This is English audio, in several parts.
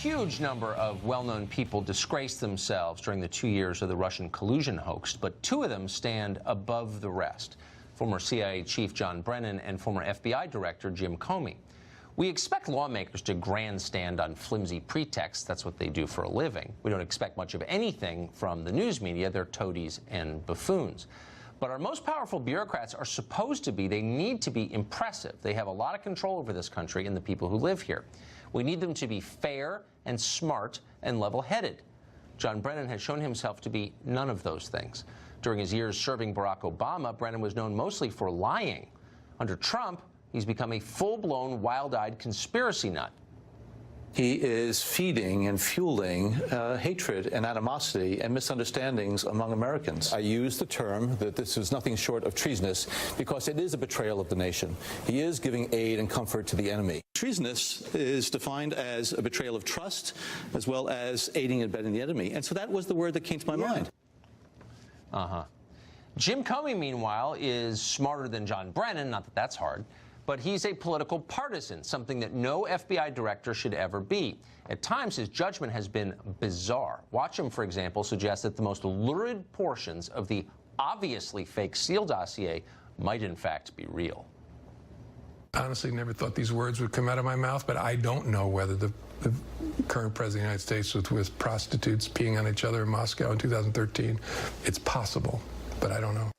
huge number of well-known people disgraced themselves during the 2 years of the Russian collusion hoax, but two of them stand above the rest: former CIA Chief John Brennan and former FBI Director Jim Comey. We expect lawmakers to grandstand on flimsy pretexts. That's what they do for a living. We don't expect much of anything from the news media. They're toadies and buffoons. But our most powerful bureaucrats are supposed to be, they need to be impressive. They have a lot of control over this country and the people who live here. We need them to be fair and smart and level-headed. John Brennan has shown himself to be none of those things. During his years serving Barack Obama, Brennan was known mostly for lying. Under Trump, he's become a full-blown, wild-eyed conspiracy nut. He is feeding and fueling hatred and animosity and misunderstandings among Americans. I use the term that this is nothing short of treasonous because it is a betrayal of the nation. He is giving aid and comfort to the enemy. Treasonous is defined as a betrayal of trust as well as aiding and abetting the enemy. And so that was the word that came to my mind. Jim Comey, meanwhile, is smarter than John Brennan, not that that's hard. But he's a political partisan, something that no FBI director should ever be. At times, his judgment has been bizarre. Watch him, for example, suggest that the most lurid portions of the obviously fake Steele dossier might in fact be real. Honestly, never thought these words would come out of my mouth, but I don't know whether the current president of the United States was with prostitutes peeing on each other in Moscow in 2013. It's possible, but I don't know.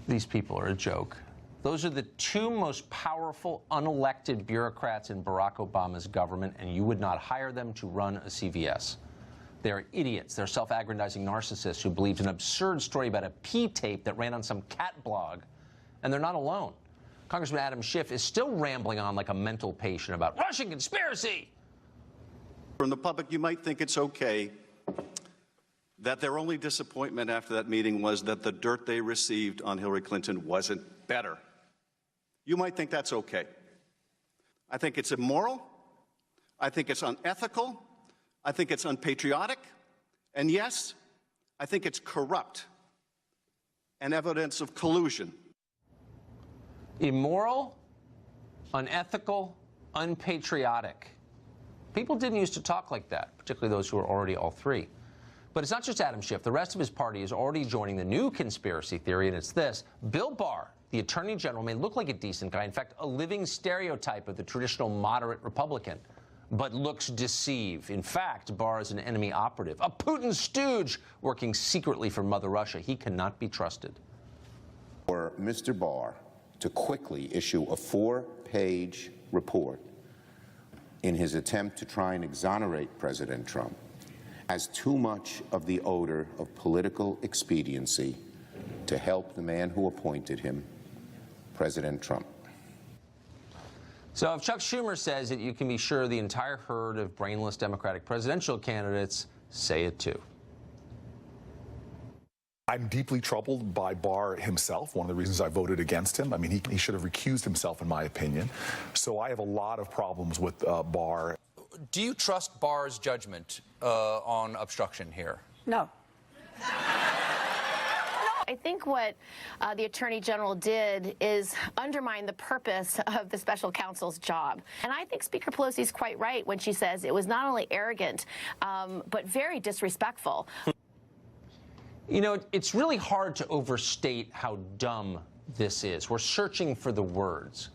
These people are a joke. Those are the two most powerful unelected bureaucrats in Barack Obama's government, and you would not hire them to run a CVS. They're idiots. They're self-aggrandizing narcissists who believed an absurd story about a pee tape that ran on some cat blog. And they're not alone. Congressman Adam Schiff is still rambling on like a mental patient about Russian conspiracy. From the public, you might think it's okay that their only disappointment after that meeting was that the dirt they received on Hillary Clinton wasn't better. You might think that's okay. I think it's immoral. I think it's unethical. I think it's unpatriotic. And yes, I think it's corrupt and evidence of collusion. Immoral, unethical, unpatriotic. People didn't used to talk like that, particularly those who are already all three. But it's not just Adam Schiff. The rest of his party is already joining the new conspiracy theory, and it's this. Bill Barr, the Attorney General, may look like a decent guy, in fact, a living stereotype of the traditional moderate Republican, but looks deceived. In fact, Barr is an enemy operative, a Putin stooge working secretly for Mother Russia. He cannot be trusted. For Mr. Barr to quickly issue a 4-page report in his attempt to try and exonerate President Trump has too much of the odor of political expediency to help the man who appointed him, President Trump. So if Chuck Schumer says it, you can be sure the entire herd of brainless Democratic presidential candidates say it too. I'm deeply troubled by Barr himself. One of the reasons I voted against him. I mean, he should have recused himself, in my opinion. So I have a lot of problems with Barr. Do you trust Barr's judgment on obstruction here? No. I think what the Attorney General did is undermine the purpose of the special counsel's job. And I think Speaker Pelosi is quite right when she says it was not only arrogant, but very disrespectful. You know, it's really hard to overstate how dumb this is. We're searching for the words.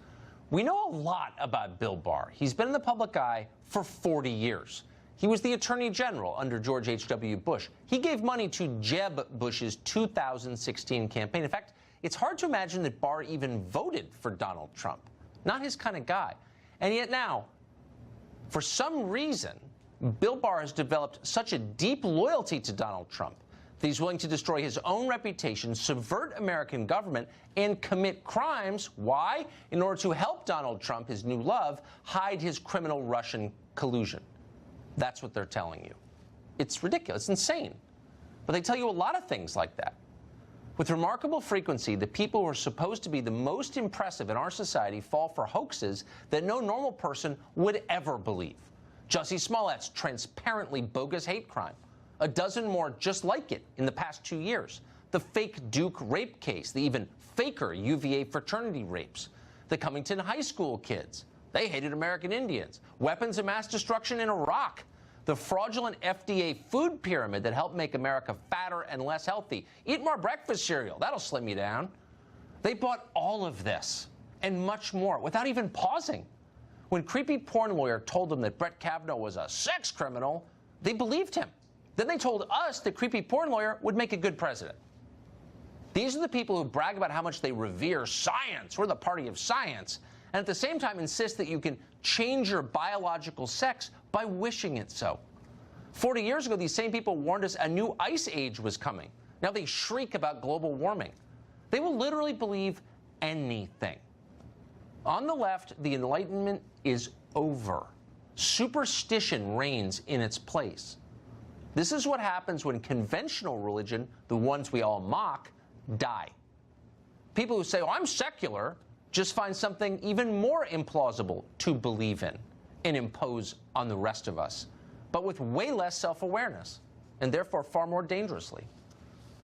We know a lot about Bill Barr. He's been in the public eye for 40 years. He was the Attorney General under George H.W. Bush. He gave money to Jeb Bush's 2016 campaign. In fact, it's hard to imagine that Barr even voted for Donald Trump. Not his kind of guy. And yet now, for some reason, Bill Barr has developed such a deep loyalty to Donald Trump that he's willing to destroy his own reputation, subvert American government, and commit crimes. Why? In order to help Donald Trump, his new love, hide his criminal Russian collusion. That's what they're telling you. It's ridiculous. It's insane. But they tell you a lot of things like that. With remarkable frequency, the people who are supposed to be the most impressive in our society fall for hoaxes that no normal person would ever believe. Jussie Smollett's transparently bogus hate crime. A dozen more just like it in the past 2 years. The fake Duke rape case, the even faker UVA fraternity rapes, the Cummington High School kids, They hated American Indians. Weapons of mass destruction in Iraq. The fraudulent FDA food pyramid that helped make America fatter and less healthy. Eat more breakfast cereal. That'll slim you down. They bought all of this and much more without even pausing. When creepy porn lawyer told them that Brett Kavanaugh was a sex criminal, they believed him. Then they told us that creepy porn lawyer would make a good president. These are the people who brag about how much they revere science. We're the party of science. And at the same time insist that you can change your biological sex by wishing it so. 40 years ago, these same people warned us a new ice age was coming. Now they shriek about global warming. They will literally believe anything. On the left, the Enlightenment is over. Superstition reigns in its place. This is what happens when conventional religion, the ones we all mock, die. People who say, oh, I'm secular, just find something even more implausible to believe in and impose on the rest of us, but with way less self-awareness, and therefore far more dangerously.